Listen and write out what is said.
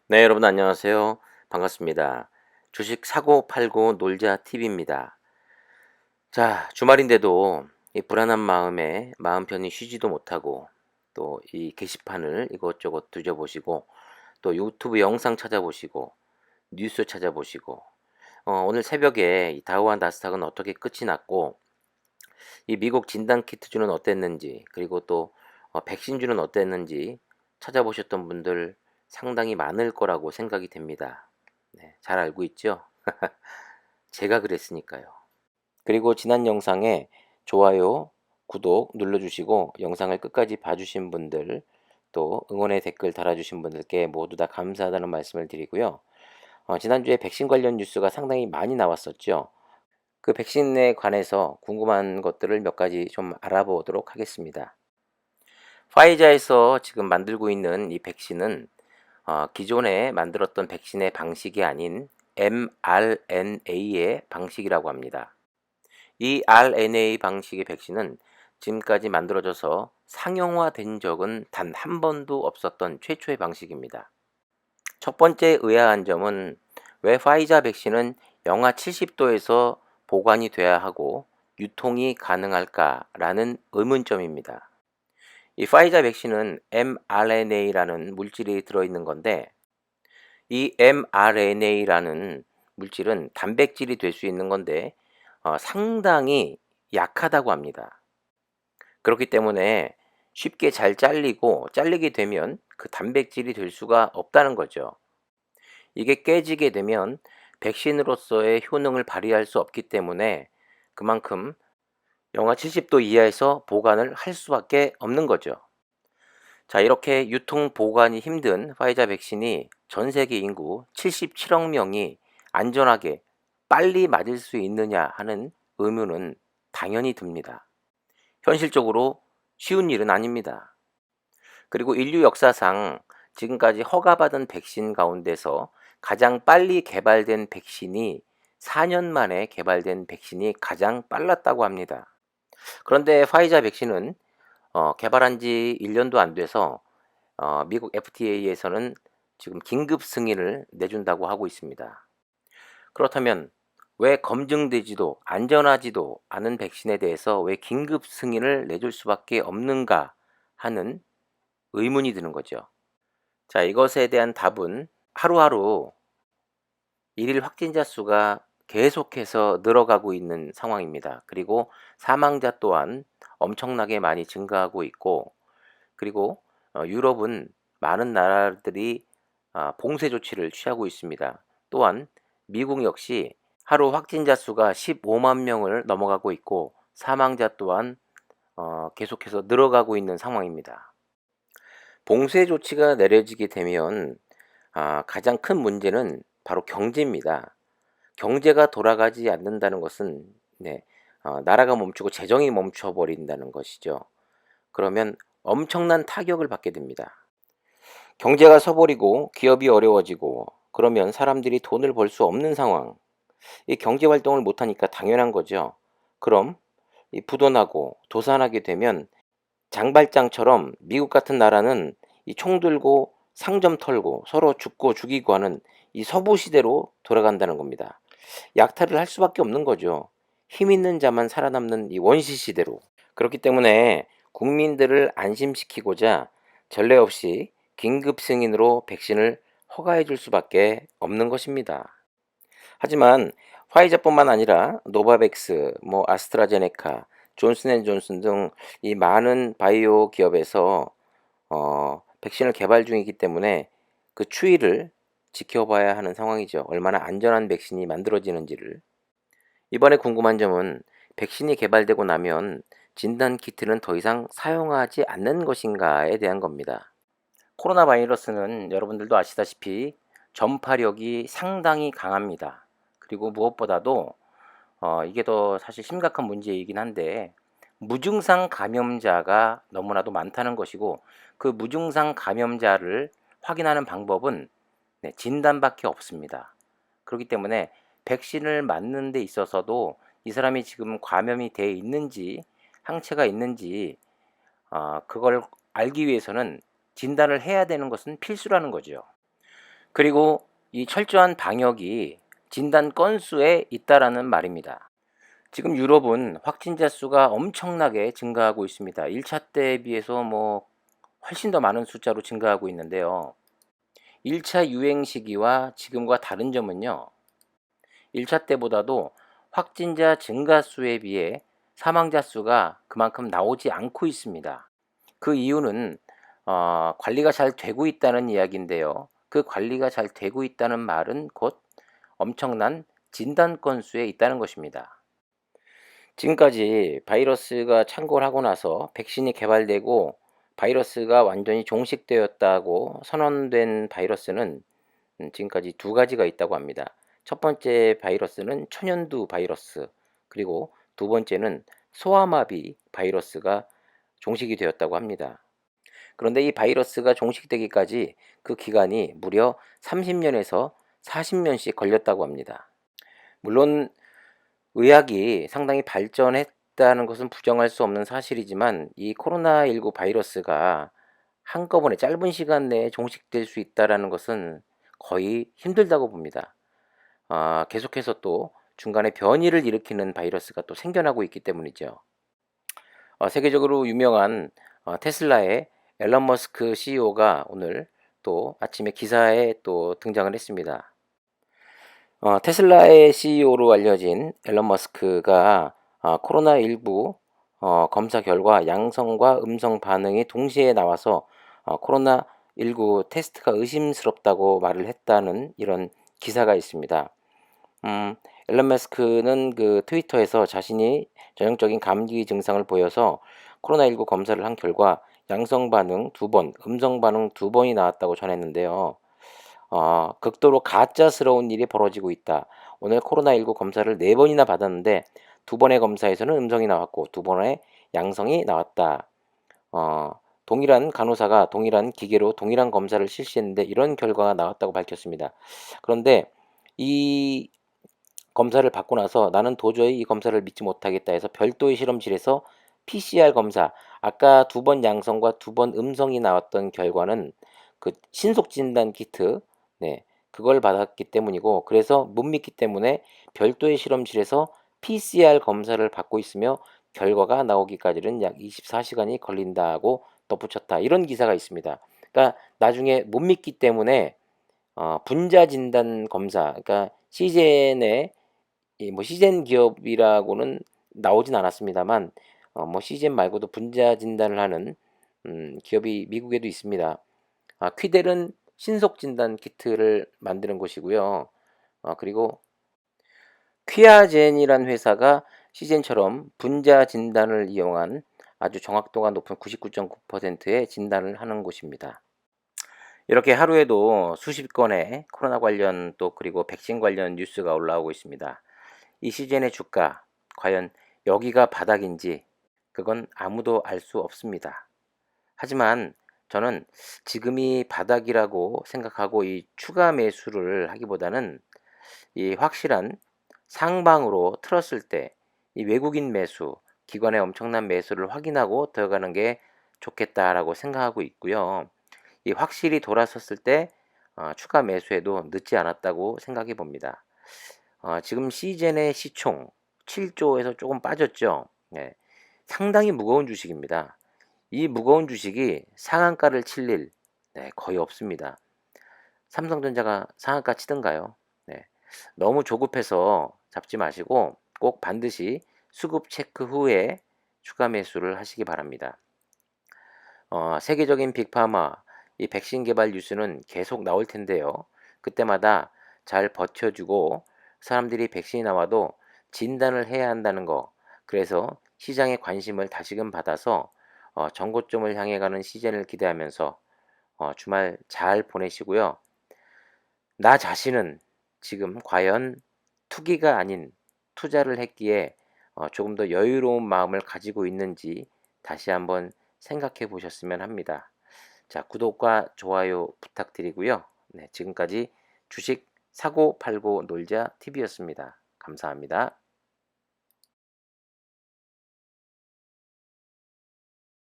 네, 여러분 안녕하세요. 반갑습니다. 주식 사고 팔고 놀자 TV입니다. 자, 주말인데도 이 불안한 마음에 마음 편히 쉬지도 못하고 또 이 게시판을 이것저것 뒤져보시고 또 유튜브 영상 찾아보시고 뉴스 찾아보시고 오늘 새벽에 이 다우와 나스닥은 어떻게 끝이 났고 이 미국 진단 키트주는 어땠는지 그리고 또 백신주는 어땠는지 찾아보셨던 분들 상당히 많을 거라고 생각이 됩니다. 네, 잘 알고 있죠? 제가 그랬으니까요. 그리고 지난 영상에 좋아요, 구독 눌러주시고 영상을 끝까지 봐주신 분들 또 응원의 댓글 달아주신 분들께 모두 다 감사하다는 말씀을 드리고요. 지난주에 백신 관련 뉴스가 상당히 많이 나왔었죠. 그 백신에 관해서 궁금한 것들을 몇 가지 좀 알아보도록 하겠습니다. 파이자에서 지금 만들고 있는 이 백신은 기존에 만들었던 백신의 방식이 아닌 mRNA의 방식이라고 합니다. 이 RNA 방식의 백신은 지금까지 만들어져서 상용화된 적은 단 한 번도 없었던 최초의 방식입니다. 첫 번째 의아한 점은 왜 화이자 백신은 영하 70도에서 보관이 돼야 하고 유통이 가능할까라는 의문점입니다. 이 화이자 백신은 mRNA라는 물질이 들어있는 건데 이 mRNA라는 물질은 단백질이 될 수 있는 건데 상당히 약하다고 합니다. 그렇기 때문에 쉽게 잘 잘리게 되면 그 단백질이 될 수가 없다는 거죠. 이게 깨지게 되면 백신으로서의 효능을 발휘할 수 없기 때문에 그만큼 영하 70도 이하에서 보관을 할 수밖에 없는 거죠. 자, 이렇게 유통 보관이 힘든 화이자 백신이 전 세계 인구 77억 명이 안전하게 빨리 맞을 수 있느냐 하는 의문은 당연히 듭니다. 현실적으로 쉬운 일은 아닙니다. 그리고 인류 역사상 지금까지 허가받은 백신 가운데서 가장 빨리 개발된 백신이 4년 만에 개발된 백신이 가장 빨랐다고 합니다. 그런데 화이자 백신은 개발한 지 1년도 안 돼서 미국 FDA에서는 지금 긴급 승인을 내준다고 하고 있습니다. 그렇다면 왜 검증되지도 안전하지도 않은 백신에 대해서 왜 긴급 승인을 내줄 수밖에 없는가 하는 의문이 드는 거죠. 자, 이것에 대한 답은 하루하루 일일 확진자 수가 계속해서 늘어가고 있는 상황입니다. 그리고 사망자 또한 엄청나게 많이 증가하고 있고, 그리고 유럽은 많은 나라들이 봉쇄 조치를 취하고 있습니다. 또한 미국 역시 하루 확진자 수가 15만 명을 넘어가고 있고 사망자 또한 계속해서 늘어가고 있는 상황입니다. 봉쇄 조치가 내려지게 되면 가장 큰 문제는 바로 경제입니다. 경제가 돌아가지 않는다는 것은 나라가 멈추고 재정이 멈춰버린다는 것이죠. 그러면 엄청난 타격을 받게 됩니다. 경제가 서버리고 기업이 어려워지고 그러면 사람들이 돈을 벌 수 없는 상황, 이 경제 활동을 못하니까 당연한 거죠. 그럼 이 부도나고 도산하게 되면 장발장처럼 미국 같은 나라는 이 총 들고 상점 털고 서로 죽고 죽이고 하는 이 서부 시대로 돌아간다는 겁니다. 약탈을 할 수밖에 없는 거죠. 힘 있는 자만 살아남는 이 원시 시대로. 그렇기 때문에 국민들을 안심시키고자 전례 없이 긴급 승인으로 백신을 허가해 줄 수밖에 없는 것입니다. 하지만 화이자뿐만 아니라 노바백스, 아스트라제네카, 존슨앤존슨 등 이 많은 바이오 기업에서 백신을 개발 중이기 때문에 그 추이를 지켜봐야 하는 상황이죠. 얼마나 안전한 백신이 만들어지는지를. 이번에 궁금한 점은 백신이 개발되고 나면 진단 키트는 더 이상 사용하지 않는 것인가에 대한 겁니다. 코로나 바이러스는 여러분들도 아시다시피 전파력이 상당히 강합니다. 그리고 무엇보다도 이게 더 사실 심각한 문제이긴 한데 무증상 감염자가 너무나도 많다는 것이고 그 무증상 감염자를 확인하는 방법은 진단밖에 없습니다. 그렇기 때문에 백신을 맞는 데 있어서도 이 사람이 지금 감염이 돼 있는지 항체가 있는지 그걸 알기 위해서는 진단을 해야 되는 것은 필수라는 거죠. 그리고 이 철저한 방역이 진단 건수에 있다라는 말입니다. 지금 유럽은 확진자 수가 엄청나게 증가하고 있습니다. 1차 때에 비해서 훨씬 더 많은 숫자로 증가하고 있는데요. 1차 유행 시기와 지금과 다른 점은요. 1차 때보다도 확진자 증가 수에 비해 사망자 수가 그만큼 나오지 않고 있습니다. 그 이유는 관리가 잘 되고 있다는 이야기인데요. 그 관리가 잘 되고 있다는 말은 곧 엄청난 진단 건수에 있다는 것입니다. 지금까지 바이러스가 창궐 하고 나서 백신이 개발되고 바이러스가 완전히 종식되었다고 선언된 바이러스는 지금까지 두 가지가 있다고 합니다. 첫 번째 바이러스는 천연두 바이러스, 그리고 두 번째는 소아마비 바이러스가 종식이 되었다고 합니다. 그런데 이 바이러스가 종식되기까지 그 기간이 무려 30년에서 40년씩 걸렸다고 합니다. 물론 의학이 상당히 발전했다는 것은 부정할 수 없는 사실이지만 이 코로나19 바이러스가 한꺼번에 짧은 시간 내에 종식될 수 있다는 것은 거의 힘들다고 봅니다. 계속해서 또 중간에 변이를 일으키는 바이러스가 또 생겨나고 있기 때문이죠. 세계적으로 유명한 테슬라의 앨런 머스크 CEO가 오늘 또 아침에 기사에 또 등장을 했습니다. 테슬라의 CEO로 알려진 앨런 머스크가 코로나19 검사 결과 양성과 음성 반응이 동시에 나와서 코로나19 테스트가 의심스럽다고 말을 했다는 이런 기사가 있습니다. 앨런 머스크는 그 트위터에서 자신이 전형적인 감기 증상을 보여서 코로나19 검사를 한 결과 양성 반응 2번, 음성 반응 2번이 나왔다고 전했는데요. 극도로 가짜스러운 일이 벌어지고 있다. 오늘 코로나19 검사를 4번이나 받았는데 2번의 검사에서는 음성이 나왔고 2번의 양성이 나왔다. 동일한 간호사가 동일한 기계로 동일한 검사를 실시했는데 이런 결과가 나왔다고 밝혔습니다. 그런데 이 검사를 받고 나서 나는 도저히 이 검사를 믿지 못하겠다 해서 별도의 실험실에서 PCR 검사, 아까 2번 양성과 2번 음성이 나왔던 결과는 그 신속 진단 키트, 네, 그걸 받았기 때문이고, 그래서 못 믿기 때문에 별도의 실험실에서 PCR 검사를 받고 있으며 결과가 나오기까지는 약 24시간이 걸린다고 덧붙였다. 이런 기사가 있습니다. 그러니까 나중에 못 믿기 때문에 분자 진단 검사, 그러니까 시젠의 시젠 기업이라고는 나오진 않았습니다만 시젠 말고도 분자 진단을 하는 기업이 미국에도 있습니다. 퀴델은 신속 진단 키트를 만드는 곳이고요. 그리고 퀴아젠이란 회사가 시젠처럼 분자 진단을 이용한 아주 정확도가 높은 99.9%의 진단을 하는 곳입니다. 이렇게 하루에도 수십 건의 코로나 관련 또 그리고 백신 관련 뉴스가 올라오고 있습니다. 이 시즌의 주가, 과연 여기가 바닥인지 그건 아무도 알 수 없습니다. 하지만 저는 지금이 바닥이라고 생각하고 이 추가 매수를 하기보다는 이 확실한 상방으로 틀었을 때 이 외국인 매수, 기관의 엄청난 매수를 확인하고 들어가는 게 좋겠다라고 생각하고 있고요. 이 확실히 돌아섰을 때 추가 매수해도 늦지 않았다고 생각해 봅니다. 지금 시젠의 시총 7조에서 조금 빠졌죠. 네, 상당히 무거운 주식입니다. 이 무거운 주식이 상한가를 칠 일, 네, 거의 없습니다. 삼성전자가 상한가 치던가요? 네, 너무 조급해서 잡지 마시고 꼭 반드시 수급 체크 후에 추가 매수를 하시기 바랍니다. 세계적인 빅파마, 이 백신 개발 뉴스는 계속 나올 텐데요. 그때마다 잘 버텨주고 사람들이 백신이 나와도 진단을 해야 한다는 거. 그래서 시장의 관심을 다시금 받아서 정고점을 향해 가는 시즌을 기대하면서 주말 잘 보내시고요. 나 자신은 지금 과연 투기가 아닌 투자를 했기에 조금 더 여유로운 마음을 가지고 있는지 다시 한번 생각해 보셨으면 합니다. 자, 구독과 좋아요 부탁드리고요. 네, 지금까지 주식 사고 팔고 놀자 TV였습니다. 감사합니다.